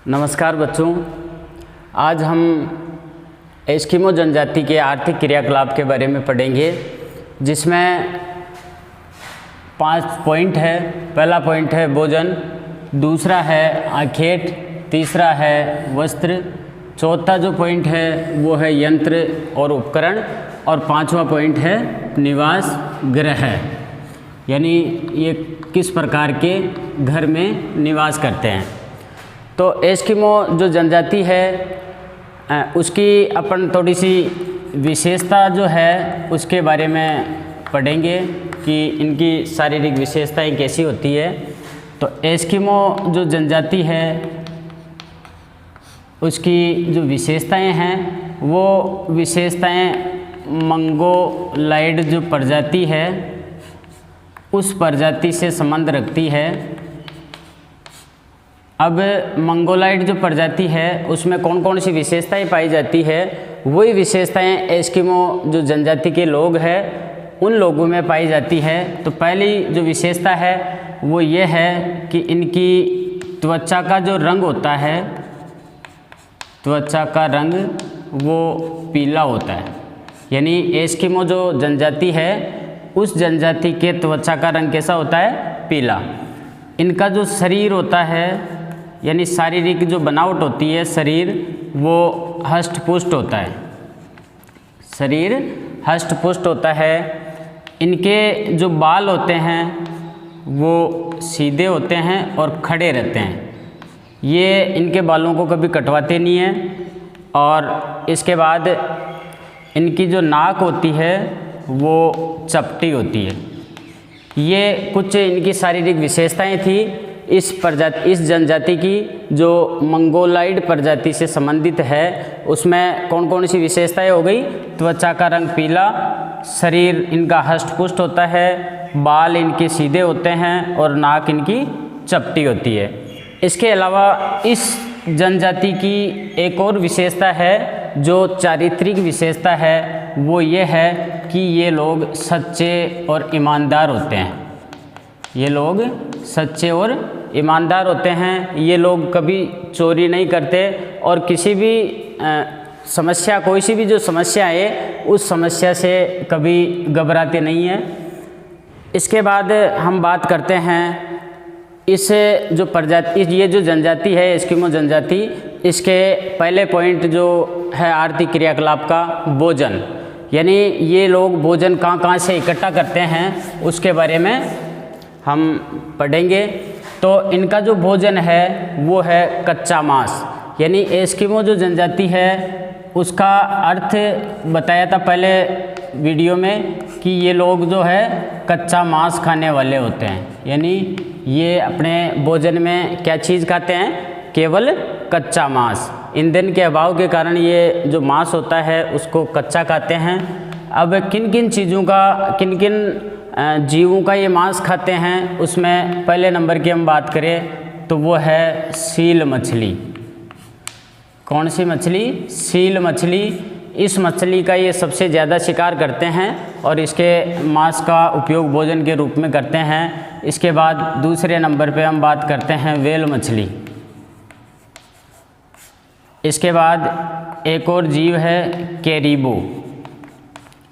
नमस्कार बच्चों, आज हम एस्किमो जनजाति के आर्थिक क्रियाकलाप के बारे में पढ़ेंगे, जिसमें 5 पॉइंट है। पहला पॉइंट है भोजन, दूसरा है आखेट, तीसरा है वस्त्र, चौथा जो पॉइंट है वो है यंत्र और उपकरण, और पांचवा पॉइंट है निवास गृह, यानी ये किस प्रकार के घर में निवास करते हैं। तो एस्किमो जो जनजाति है उसकी अपन थोड़ी सी विशेषता जो है उसके बारे में पढ़ेंगे कि इनकी शारीरिक विशेषताएं कैसी होती है। तो एस्किमो जो जनजाति है उसकी जो विशेषताएं हैं वो विशेषताएं मंगोलाइड जो प्रजाति है उस प्रजाति से संबंध रखती है। अब मंगोलाइड जो प्रजाति है उसमें कौन कौन सी विशेषताएं पाई जाती है, वही विशेषताएं एस्किमो जो जनजाति के लोग हैं उन लोगों में पाई जाती है। तो पहली जो विशेषता है वो ये है कि इनकी त्वचा का जो रंग होता है, त्वचा का रंग वो पीला होता है। यानी एस्किमो जो जनजाति है उस जनजाति के त्वचा का रंग कैसा होता है? पीला। इनका जो शरीर होता है यानी शारीरिक जो बनावट होती है शरीर वो हष्ट पुष्ट होता है, शरीर हष्ट पुष्ट होता है। इनके जो बाल होते हैं वो सीधे होते हैं और खड़े रहते हैं, ये इनके बालों को कभी कटवाते नहीं हैं। और इसके बाद इनकी जो नाक होती है वो चपटी होती है। ये कुछ इनकी शारीरिक विशेषताएं थी इस जनजाति की जो मंगोलाइड प्रजाति से संबंधित है। उसमें कौन कौन सी विशेषताएं हो गई? त्वचा का रंग पीला, शरीर इनका हष्ट-पुष्ट होता है, बाल इनके सीधे होते हैं और नाक इनकी चपटी होती है। इसके अलावा इस जनजाति की एक और विशेषता है जो चारित्रिक विशेषता है, वो ये है कि ये लोग सच्चे और ईमानदार होते हैं। ये लोग सच्चे और ईमानदार होते हैं। ये लोग कभी चोरी नहीं करते और किसी भी समस्या, कोई सी भी जो समस्या है उस समस्या से कभी घबराते नहीं हैं। इसके बाद हम बात करते हैं इस जो प्रजाति, ये जो जनजाति है एस्किमो जनजाति, इसके पहले पॉइंट जो है आर्थिक क्रियाकलाप का भोजन, यानी ये लोग भोजन कहाँ से इकट्ठा करते हैं उसके बारे में हम पढ़ेंगे। तो इनका जो भोजन है वो है कच्चा मांस। यानी एस्किमो जो जनजाति है उसका अर्थ बताया था पहले वीडियो में कि ये लोग जो है कच्चा मांस खाने वाले होते हैं। यानी ये अपने भोजन में क्या चीज़ खाते हैं? केवल कच्चा मांस। ईंधन के अभाव के कारण ये जो मांस होता है उसको कच्चा खाते हैं। अब किन किन चीज़ों का, किन किन जीवों का ये मांस खाते हैं उसमें पहले नंबर की हम बात करें तो वो है सील मछली। कौन सी मछली? सील मछली। इस मछली का ये सबसे ज़्यादा शिकार करते हैं और इसके मांस का उपयोग भोजन के रूप में करते हैं। इसके बाद दूसरे नंबर पे हम बात करते हैं व्हेल मछली। इसके बाद एक और जीव है कैरिबो।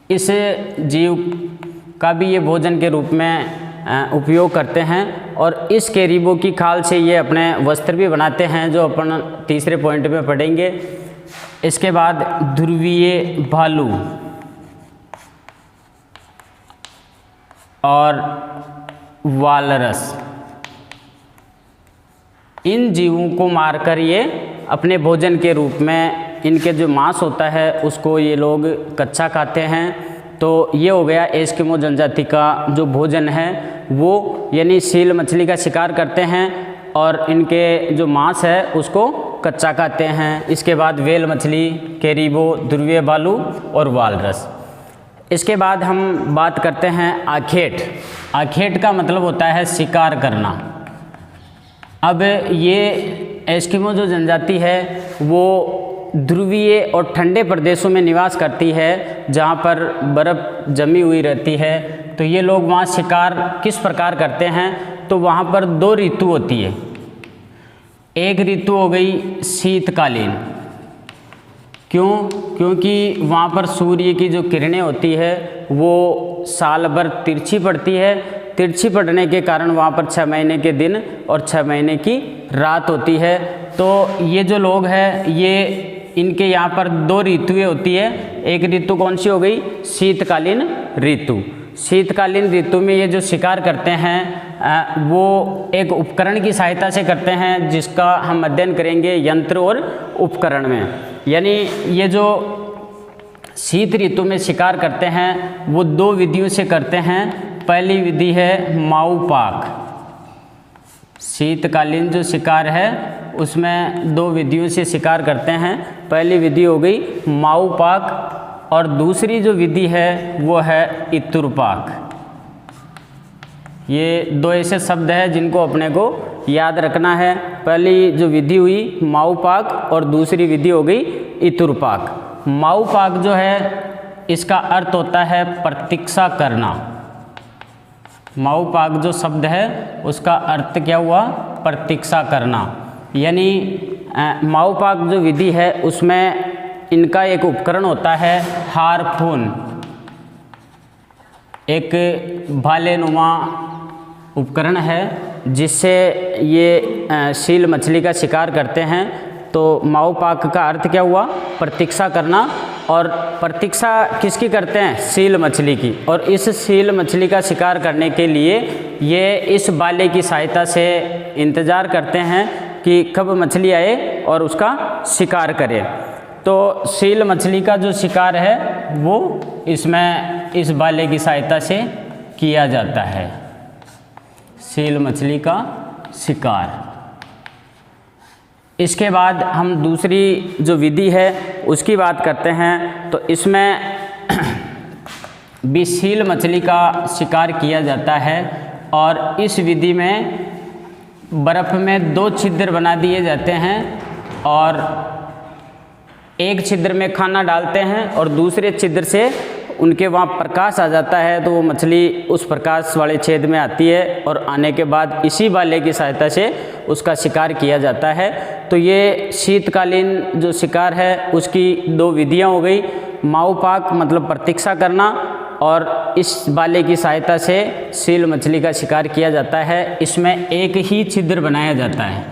इस जीव का भी ये भोजन के रूप में उपयोग करते हैं और इस कैरिबो की खाल से ये अपने वस्त्र भी बनाते हैं, जो अपन तीसरे पॉइंट में पढ़ेंगे। इसके बाद ध्रुवीय भालू और वालरस, इन जीवों को मारकर ये अपने भोजन के रूप में, इनके जो मांस होता है उसको ये लोग कच्चा खाते हैं। तो ये हो गया एस्किमो जनजाति का जो भोजन है वो, यानी सील मछली का शिकार करते हैं और इनके जो मांस है उसको कच्चा खाते हैं। इसके बाद व्हेल मछली, कैरिबो, ध्रुवीय भालू और वालरस। इसके बाद हम बात करते हैं आखेट। आखेट का मतलब होता है शिकार करना। अब ये एस्किमो जो जनजाति है वो ध्रुवीय और ठंडे प्रदेशों में निवास करती है जहाँ पर बर्फ़ जमी हुई रहती है। तो ये लोग वहाँ शिकार किस प्रकार करते हैं? तो वहाँ पर 2 ऋतु होती है। एक ऋतु हो गई शीतकालीन। क्यों? क्योंकि वहाँ पर सूर्य की जो किरणें होती है वो साल भर तिरछी पड़ती है। तिरछी पड़ने के कारण वहाँ पर 6 महीने के दिन और 6 महीने की रात होती है। तो ये जो लोग हैं ये इनके यहाँ पर 2 ऋतुएं होती है। एक ऋतु कौन सी हो गई? शीतकालीन ऋतु। शीतकालीन ऋतु में ये जो शिकार करते हैं वो एक उपकरण की सहायता से करते हैं, जिसका हम अध्ययन करेंगे यंत्र और उपकरण में। यानी ये जो शीत ऋतु में शिकार करते हैं वो 2 विधियों से करते हैं। पहली विधि है माऊ पाक। शीतकालीन जो शिकार है उसमें 2 विधियों से शिकार करते हैं। पहली विधि हो गई माऊ पाक और दूसरी जो विधि है वो है इतुरपाक। ये 2 ऐसे शब्द हैं जिनको अपने को याद रखना है। पहली जो विधि हुई माऊ पाक और दूसरी विधि हो गई इतुरपाक। माऊ पाक जो है इसका अर्थ होता है प्रतीक्षा करना। माऊ पाक जो शब्द है उसका अर्थ क्या हुआ? प्रतीक्षा करना। यानी माऊ पाक जो विधि है उसमें इनका एक उपकरण होता है हारपून। एक भालेनुमा उपकरण है जिससे ये सील मछली का शिकार करते हैं। तो माऊ पाक का अर्थ क्या हुआ? प्रतीक्षा करना। और प्रतीक्षा किसकी करते हैं? सील मछली की। और इस सील मछली का शिकार करने के लिए ये इस भाले की सहायता से इंतज़ार करते हैं कि कब मछली आए और उसका शिकार करे। तो सील मछली का जो शिकार है वो इसमें इस भाले की सहायता से किया जाता है। सील मछली का शिकार। इसके बाद हम दूसरी जो विधि है उसकी बात करते हैं। तो इसमें भी सील मछली का शिकार किया जाता है और इस विधि में बर्फ़ में 2 छिद्र बना दिए जाते हैं और एक छिद्र में खाना डालते हैं और दूसरे छिद्र से उनके वहाँ प्रकाश आ जाता है। तो वो मछली उस प्रकाश वाले छेद में आती है और आने के बाद इसी भाले की सहायता से उसका शिकार किया जाता है। तो ये शीतकालीन जो शिकार है उसकी 2 विधियाँ हो गई। माऊ पाक मतलब प्रतीक्षा करना और इस भाले की सहायता से सील मछली का शिकार किया जाता है। इसमें एक ही छिद्र बनाया जाता है।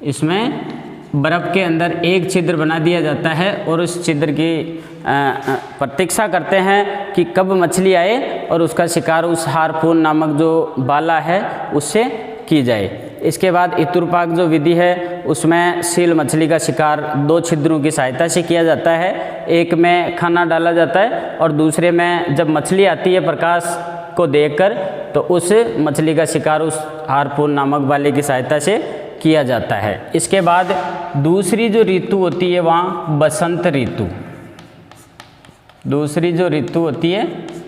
इसमें बर्फ़ के अंदर एक छिद्र बना दिया जाता है और उस छिद्र की प्रतीक्षा करते हैं कि कब मछली आए और उसका शिकार उस हारपून नामक जो भाला है उससे की जाए। इसके बाद इतुरपाक जो विधि है उसमें सील मछली का शिकार 2 छिद्रों की सहायता से किया जाता है। एक में खाना डाला जाता है और दूसरे में जब मछली आती है प्रकाश को देखकर तो उस मछली का शिकार उस हारपून नामक भाले की सहायता से किया जाता है। इसके बाद दूसरी जो ऋतु होती है वहाँ बसंत ऋतु। दूसरी जो ऋतु होती है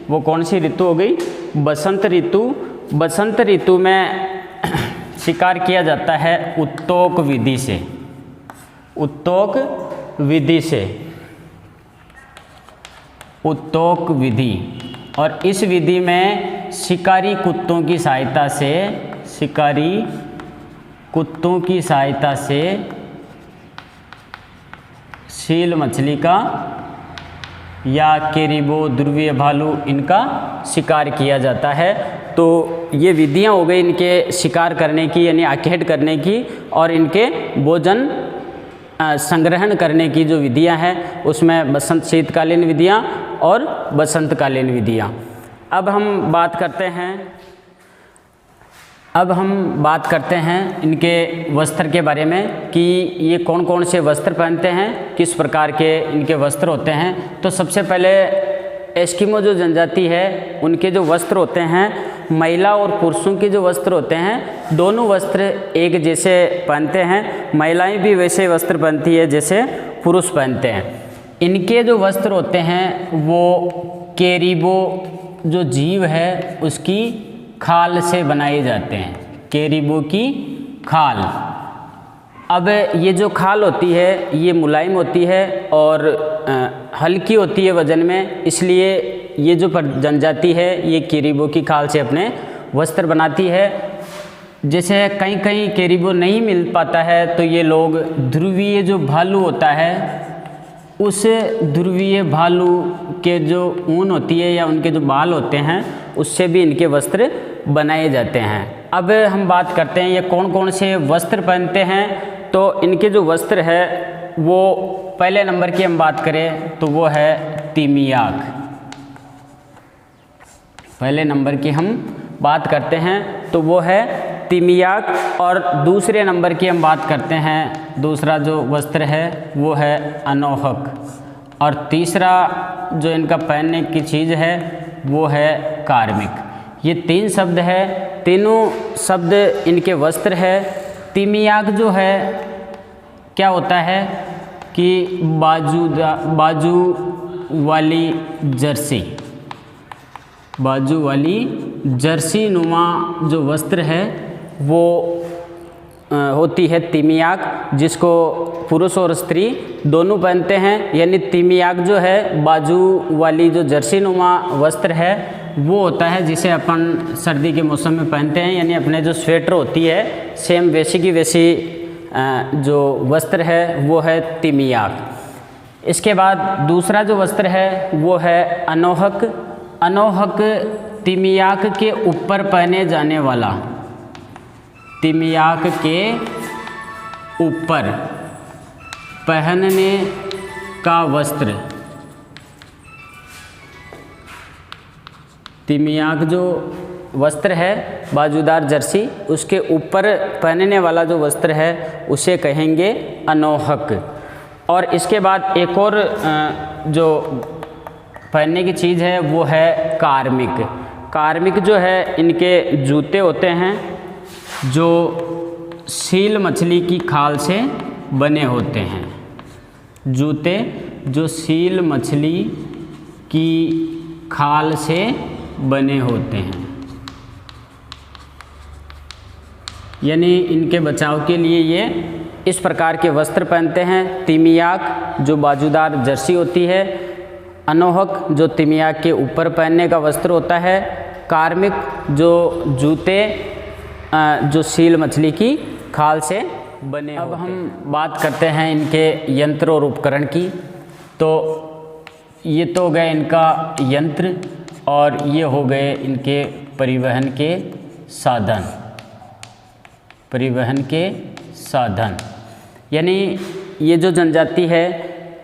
वो कौन सी ऋतु हो गई? बसंत ऋतु। बसंत ऋतु में शिकार किया जाता है उत्तोक विधि से। उत्तोक विधि से। उत्तोक विधि। और इस विधि में शिकारी कुत्तों की सहायता से सील मछली का या केरिबो ध्रुवीय भालू इनका शिकार किया जाता है। तो ये विधियाँ हो गई इनके शिकार करने की यानी आखेट करने की और इनके भोजन संग्रहण करने की जो विधियाँ हैं उसमें बसंत शीतकालीन विधियाँ और बसंतकालीन विधियाँ। अब हम बात करते हैं इनके वस्त्र के बारे में कि ये कौन कौन से वस्त्र पहनते हैं, किस प्रकार के इनके वस्त्र होते हैं। तो सबसे पहले एस्किमो जो जनजाति है उनके जो वस्त्र होते हैं, महिला और पुरुषों के जो वस्त्र होते हैं दोनों वस्त्र एक जैसे पहनते हैं। महिलाएं भी वैसे वस्त्र पहनती है जैसे पुरुष पहनते हैं। इनके जो वस्त्र होते हैं वो केरिबो जो जीव है उसकी खाल से बनाए जाते हैं। केरिबो की खाल। अब ये जो खाल होती है ये मुलायम होती है और हल्की होती है वजन में, इसलिए ये जो जनजाति है ये केरिबो की खाल से अपने वस्त्र बनाती है। जैसे कहीं कहीं कैरिबो नहीं मिल पाता है तो ये लोग ध्रुवीय जो भालू होता है उस ध्रुवीय भालू के जो ऊन होती है या उनके जो बाल होते हैं उससे भी इनके वस्त्र बनाए जाते हैं। अब हम बात करते हैं ये कौन कौन से वस्त्र पहनते हैं। तो इनके जो वस्त्र है वो पहले नंबर की हम बात करें तो वो है तिमियाक। पहले नंबर की हम बात करते हैं तो वो है तिमियाक। और दूसरे नंबर की हम बात करते हैं, दूसरा जो वस्त्र है वो है अनोहक। और तीसरा जो इनका पहनने की चीज़ है वो है कार्मिक। ये तीन शब्द है, तीनों शब्द इनके वस्त्र है। तिमियाक जो है क्या होता है कि बाजू वाली जर्सी, बाजू वाली जर्सी नुमा जो वस्त्र है वो होती है तिमियाक, जिसको पुरुष और स्त्री दोनों पहनते हैं। यानी तिमियाक जो है बाजू वाली जो जर्सी नुमा वस्त्र है वो होता है जिसे अपन सर्दी के मौसम में पहनते हैं। यानी अपने जो स्वेटर होती है सेम वैसी की वैसी जो वस्त्र है वो है तिमियाक। इसके बाद दूसरा जो वस्त्र है वो है अनोहक। अनोहक तिमियाक के ऊपर पहने जाने वाला, तिमियाक के ऊपर पहनने का वस्त्र। तिमियाक जो वस्त्र है बाजूदार जर्सी, उसके ऊपर पहनने वाला जो वस्त्र है उसे कहेंगे अनोहक। और इसके बाद एक और जो पहनने की चीज़ है वो है कार्मिक। कार्मिक जो है इनके जूते होते हैं जो सील मछली की खाल से बने होते हैं। जूते जो सील मछली की खाल से बने होते हैं। यानी इनके बचाव के लिए ये इस प्रकार के वस्त्र पहनते हैं। तिमियाक जो बाजूदार जर्सी होती है, अनोहक जो तिमियाक के ऊपर पहनने का वस्त्र होता है, कार्मिक जो जूते जो सील मछली की खाल से बने। अब हम बात करते हैं इनके यंत्र और उपकरण की। तो ये तो गए इनका यंत्र और ये हो गए इनके परिवहन के साधन। परिवहन के साधन यानी ये जो जनजाति है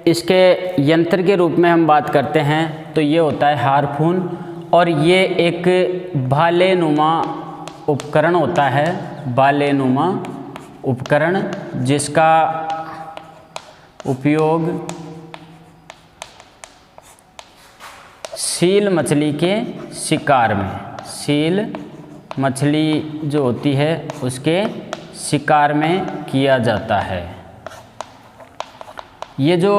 इसके यंत्र के रूप में हम बात करते हैं तो ये होता है हारपून। और ये एक भालेनुमा उपकरण होता है, भालेनुमा उपकरण, जिसका उपयोग सील मछली के शिकार में, सील मछली जो होती है उसके शिकार में किया जाता है। ये जो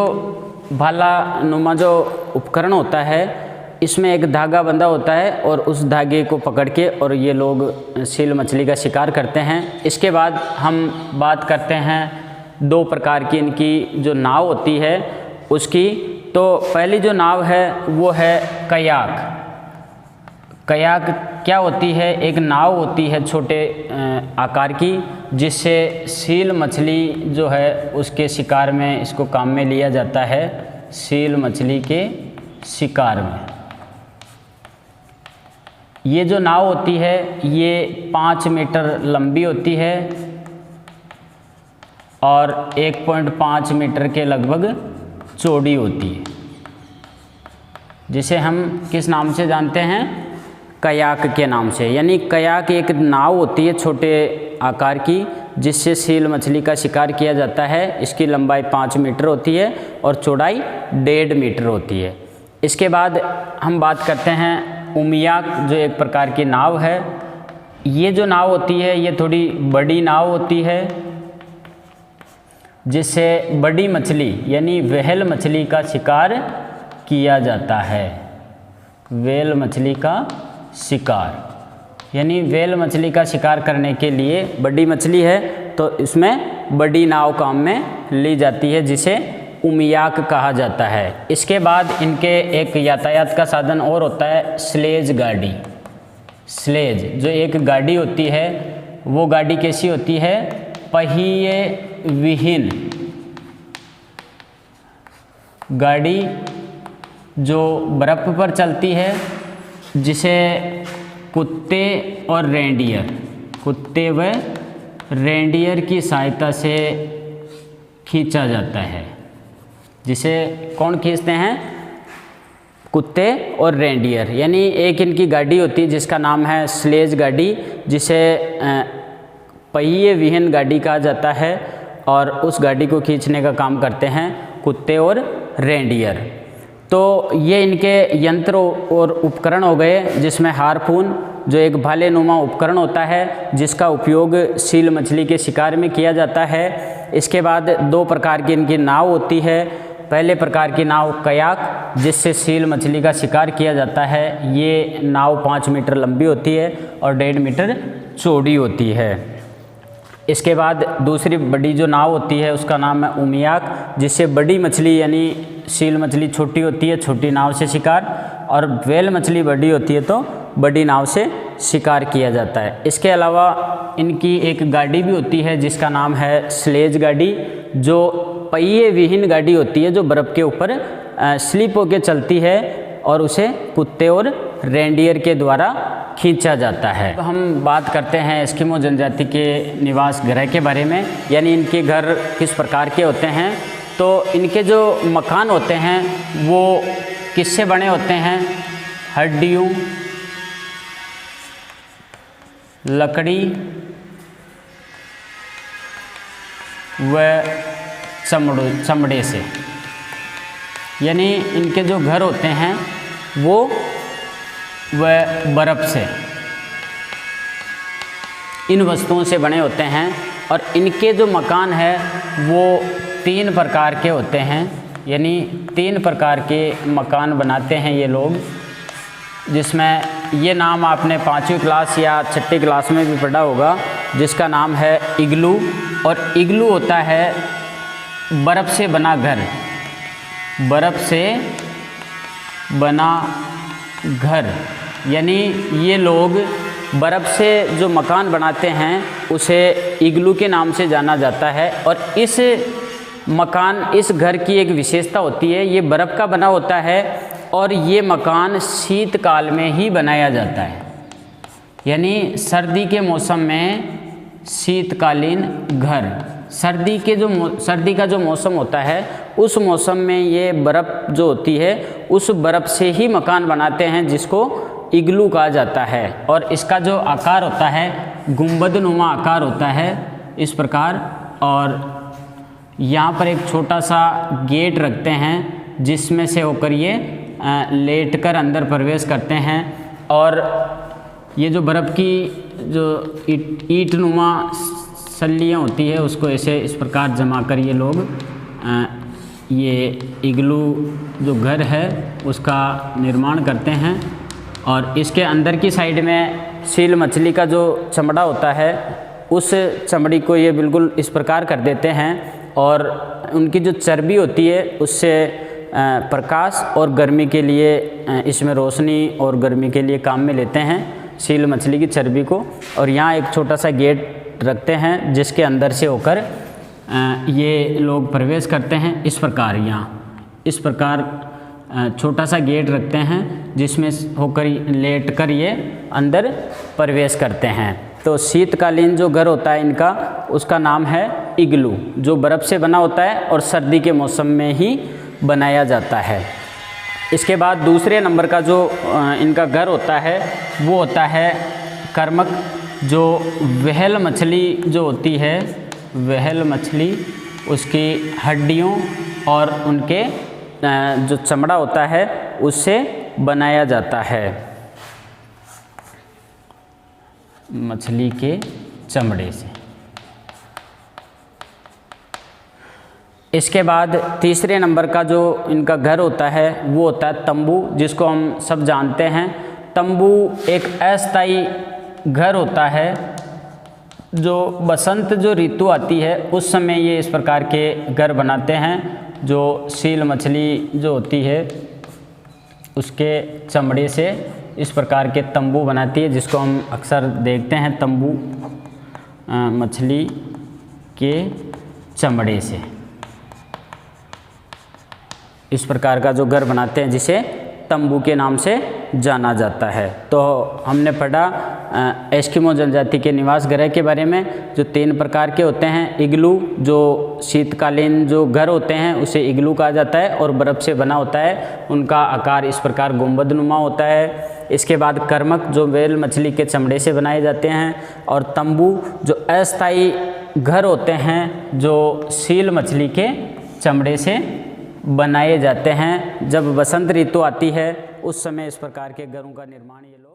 भालानुमा जो उपकरण होता है इसमें एक धागा बंधा होता है और उस धागे को पकड़ के और ये लोग सील मछली का शिकार करते हैं। इसके बाद हम बात करते हैं दो प्रकार की इनकी जो नाव होती है उसकी। तो पहली जो नाव है वो है कयाक। कयाक क्या होती है? एक नाव होती है छोटे आकार की, जिससे सील मछली जो है उसके शिकार में इसको काम में लिया जाता है, सील मछली के शिकार में। ये जो नाव होती है ये 5 मीटर लंबी होती है और 1.5 मीटर के लगभग चौड़ी होती है, जिसे हम किस नाम से जानते हैं? कयाक के नाम से। यानी कयाक एक नाव होती है छोटे आकार की जिससे सील मछली का शिकार किया जाता है। इसकी लंबाई 5 मीटर होती है और चौड़ाई 1.5 मीटर होती है। इसके बाद हम बात करते हैं उमियाक, जो एक प्रकार की नाव है। ये जो नाव होती है ये थोड़ी बड़ी नाव होती है जिससे बड़ी मछली यानी व्हेल मछली का शिकार किया जाता है। व्हेल मछली का शिकार यानी व्हेल मछली का शिकार करने के लिए बड़ी मछली है तो इसमें बड़ी नाव काम में ली जाती है जिसे उमियाक कहा जाता है। इसके बाद इनके एक यातायात का साधन और होता है स्लेज गाड़ी। स्लेज जो एक गाड़ी होती है वो गाड़ी कैसी होती है? पहिए विहीन गाड़ी जो बर्फ़ पर चलती है, जिसे कुत्ते और रेंडियर की सहायता से खींचा जाता है। जिसे कौन खींचते हैं? कुत्ते और रेंडियर। यानी एक इनकी गाड़ी होती है जिसका नाम है स्लेज गाड़ी, जिसे पहिए विहीन गाड़ी कहा जाता है, और उस गाड़ी को खींचने का काम करते हैं कुत्ते और रेंडियर। तो ये इनके यंत्र और उपकरण हो गए, जिसमें हार्पून जो एक भालेनुमा उपकरण होता है, जिसका उपयोग सील मछली के शिकार में किया जाता है। इसके बाद 2 प्रकार की इनकी नाव होती है। पहले प्रकार की नाव कयाक, जिससे सील मछली का शिकार किया जाता है। ये नाव 5 मीटर लंबी होती है और 1.5 मीटर चौड़ी होती है। इसके बाद दूसरी बड़ी जो नाव होती है उसका नाम है उमियाक, जिससे बड़ी मछली यानी सील मछली छोटी होती है, छोटी नाव से शिकार, और व्हेल मछली बड़ी होती है तो बड़ी नाव से शिकार किया जाता है। इसके अलावा इनकी एक गाड़ी भी होती है जिसका नाम है स्लेज गाड़ी, जो पहिए विहीन गाड़ी होती है, जो बर्फ़ के ऊपर स्लिप होकर चलती है और उसे कुत्ते और रेंडियर के द्वारा खींचा जाता है। तो हम बात करते हैं एस्किमो जनजाति के निवास गृह के बारे में, यानी इनके घर किस प्रकार के होते हैं। तो इनके जो मकान होते हैं वो किससे बने होते हैं? हड्डियों, लकड़ी व चमड़े से। यानी इनके जो घर होते हैं वो बर्फ़ से, इन वस्तुओं से बने होते हैं। और इनके जो मकान है वो 3 प्रकार के होते हैं, यानी 3 प्रकार के मकान बनाते हैं ये लोग, जिसमें ये नाम आपने 5वीं क्लास या 6ठी क्लास में भी पढ़ा होगा, जिसका नाम है इग्लू। और इग्लू होता है बर्फ़ से बना घर, बर्फ़ से बना घर। यानी ये लोग बर्फ़ से जो मकान बनाते हैं उसे इग्लू के नाम से जाना जाता है। और इस घर की एक विशेषता होती है, ये बर्फ़ का बना होता है और ये मकान शीतकाल में ही बनाया जाता है। यानी सर्दी के मौसम में शीतकालीन घर, सर्दी का जो मौसम होता है उस मौसम में ये बर्फ़ जो होती है उस बर्फ़ से ही मकान बनाते हैं, जिसको इग्लू कहा जाता है। और इसका जो आकार होता है गुंबदनुमा आकार होता है इस प्रकार। और यहाँ पर एक छोटा सा गेट रखते हैं जिसमें से होकर ये लेटकर अंदर प्रवेश करते हैं। और ये जो बर्फ़ की जो ईंटनुमा सल्लियाँ होती है उसको ऐसे इस प्रकार जमा कर ये लोग ये इग्लू जो घर है उसका निर्माण करते हैं। और इसके अंदर की साइड में सील मछली का जो चमड़ा होता है उस चमड़ी को ये बिल्कुल इस प्रकार कर देते हैं। और उनकी जो चर्बी होती है उससे प्रकाश और गर्मी के लिए इसमें रोशनी और गर्मी के लिए काम में लेते हैं सील मछली की चर्बी को। और यहाँ एक छोटा सा गेट रखते हैं जिसके अंदर से होकर ये लोग प्रवेश करते हैं। इस प्रकार यहाँ इस प्रकार छोटा सा गेट रखते हैं जिसमें होकर लेटकर ये अंदर प्रवेश करते हैं। तो शीतकालीन जो घर होता है इनका उसका नाम है इग्लू, जो बर्फ़ से बना होता है और सर्दी के मौसम में ही बनाया जाता है। इसके बाद दूसरे नंबर का जो इनका घर होता है वो होता है कर्मक, जो व्हेल मछली जो होती है, व्हेल मछली उसकी हड्डियों और उनके जो चमड़ा होता है उससे बनाया जाता है, मछली के चमड़े से। इसके बाद तीसरे नंबर का जो इनका घर होता है वो होता है तंबू, जिसको हम सब जानते हैं। तंबू एक अस्थायी घर होता है जो बसंत जो ऋतु आती है उस समय ये इस प्रकार के घर बनाते हैं, जो सील मछली जो होती है उसके चमड़े से इस प्रकार के तंबू बनाती है, जिसको हम अक्सर देखते हैं तंबू। मछली के चमड़े से। इस प्रकार का जो घर बनाते हैं जिसे तंबू के नाम से जाना जाता है। तो हमने पढ़ा एस्किमो जनजाति के निवास गृह के बारे में, जो 3 प्रकार के होते हैं। इग्लू, जो शीतकालीन जो घर होते हैं उसे इग्लू कहा जाता है और बर्फ़ से बना होता है, उनका आकार इस प्रकार गुंबदनुमा होता है। इसके बाद कर्मक, जो व्हेल मछली के चमड़े से बनाए जाते हैं। और तंबू, जो अस्थायी घर होते हैं जो सील मछली के चमड़े से बनाए जाते हैं। जब बसंत ऋतु आती है उस समय इस प्रकार के घरों का निर्माण ये लोग